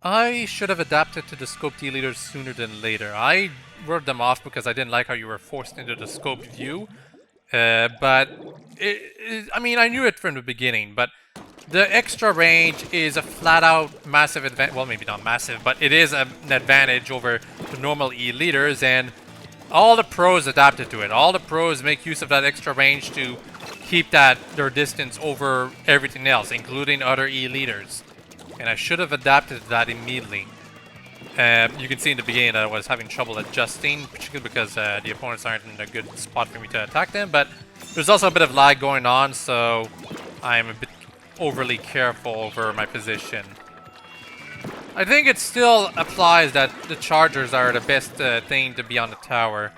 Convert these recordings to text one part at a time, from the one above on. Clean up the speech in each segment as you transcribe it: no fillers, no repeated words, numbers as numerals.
I should have adapted to the scoped leaders sooner than later. I wrote them off because I didn't like how you were forced into the scoped view. But I mean, I knew it from the beginning, but the extra range is a flat-out massive advantage. Well, maybe not massive, but it is an advantage over the normal E leaders, and all the pros adapted to it. All the pros make use of that extra range to keep their distance over everything else, including other E leaders. And I should have adapted to that immediately. You can see in the beginning that I was having trouble adjusting, particularly because the opponents aren't in a good spot for me to attack them, but there's also a bit of lag going on, so I'm a bit overly careful over my position. I think it still applies that the chargers are the best thing to be on the tower,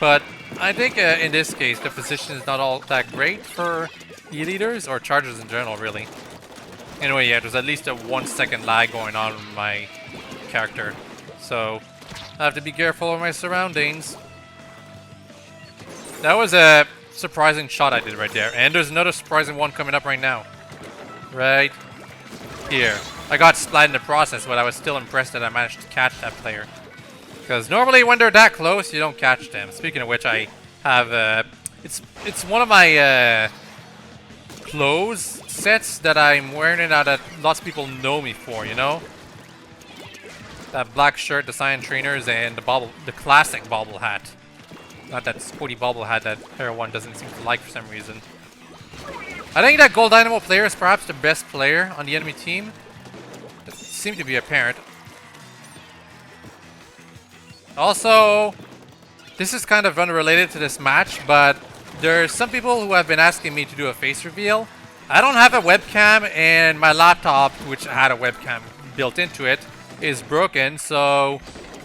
but I think in this case the position is not all that great for E-leaders, or chargers in general, really. Anyway, yeah, there's at least a 1 second lag going on with my character, so I have to be careful of my surroundings. That was a surprising shot I did right there, and there's another surprising one coming up right now. Right here. I got splat in the process, but I was still impressed that I managed to catch that player. Because normally when they're that close, you don't catch them. Speaking of which, I have it's one of my clothes sets that I'm wearing now that lots of people know me for, you know? That black shirt, the Science Trainers, and the classic bobble hat. Not that sporty bobble hat that everyone doesn't seem to like for some reason. I think that Gold Dynamo player is perhaps the best player on the enemy team. That seemed to be apparent. Also, this is kind of unrelated to this match, but there's some people who have been asking me to do a face reveal. I don't have a webcam, and my laptop, which had a webcam built into it, is broken, so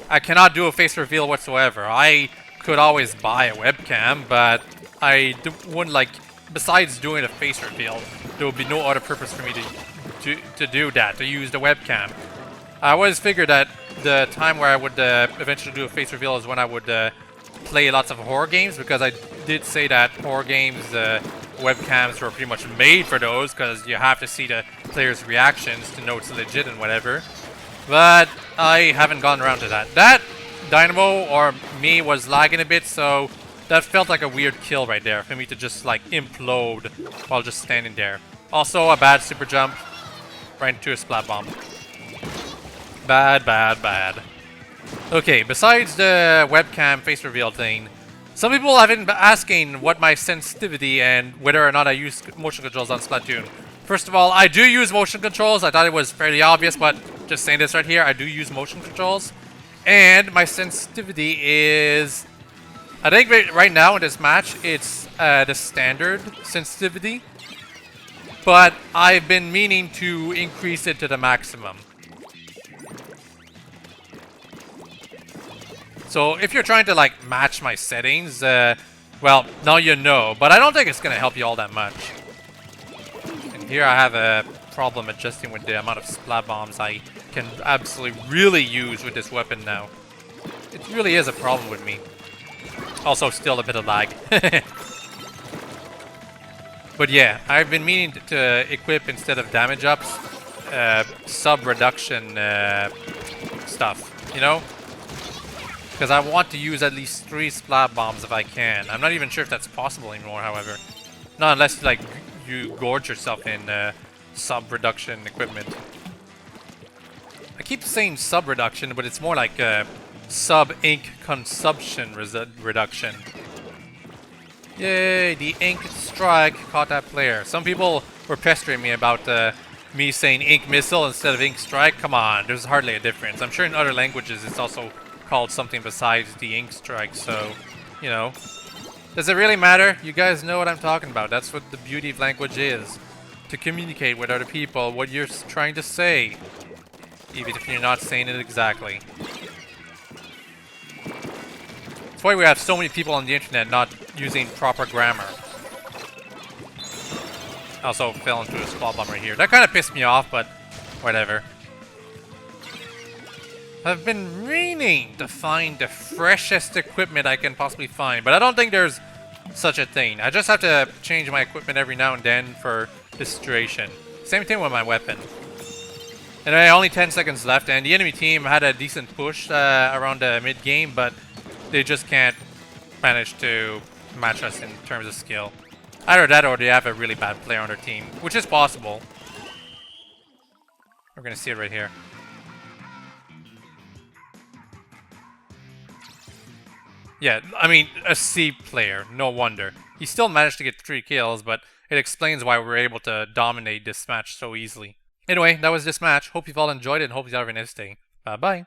I cannot do a face reveal whatsoever. I could always buy a webcam, but I wouldn't like... Besides doing a face reveal, there would be no other purpose for me to do that, to use the webcam. I always figured that the time where I would eventually do a face reveal is when I would play lots of horror games, because I did say that horror games webcams were pretty much made for those, because you have to see the players' reactions to know it's legit and whatever. But I haven't gone around to that. That Dynamo or me was lagging a bit, so that felt like a weird kill right there, for me to just like implode while just standing there. Also a bad super jump right into a splat bomb. Bad, bad, bad. Okay, besides the webcam face reveal thing, some people have been asking what my sensitivity and whether or not I use motion controls on Splatoon. First of all, I do use motion controls. I thought it was fairly obvious, but just saying this right here, I do use motion controls. And my sensitivity is... I think right now in this match, it's the standard sensitivity. But I've been meaning to increase it to the maximum. So if you're trying to like match my settings, well, now you know. But I don't think it's going to help you all that much. And here I have a problem adjusting with the amount of splat bombs I can absolutely really use with this weapon now. It really is a problem with me. Also, still a bit of lag. But yeah, I've been meaning to equip, instead of damage ups, sub-reduction stuff, you know? Because I want to use at least 3 splat bombs if I can. I'm not even sure if that's possible anymore, however. Not unless like you gorge yourself in sub-reduction equipment. I keep saying sub-reduction, but it's more like sub-ink consumption reduction. Yay, the ink strike caught that player. Some people were pestering me about me saying ink missile instead of ink strike. Come on, there's hardly a difference. I'm sure in other languages it's also called something besides the ink strike, so, you know. Does it really matter? You guys know what I'm talking about. That's what the beauty of language is. To communicate with other people what you're trying to say. Even if you're not saying it exactly. That's why we have so many people on the internet not using proper grammar. Also fell into a splat bomb right here. That kind of pissed me off, but whatever. I've been meaning to find the freshest equipment I can possibly find, but I don't think there's such a thing. I just have to change my equipment every now and then for this situation. Same thing with my weapon. And only 10 seconds left, and the enemy team had a decent push around the mid-game, but they just can't manage to match us in terms of skill. Either that or they have a really bad player on their team, which is possible. We're gonna see it right here. Yeah, I mean, a C player, no wonder. He still managed to get 3 kills, but it explains why we were able to dominate this match so easily. Anyway, that was this match. Hope you've all enjoyed it and hope you have a nice day. Bye-bye.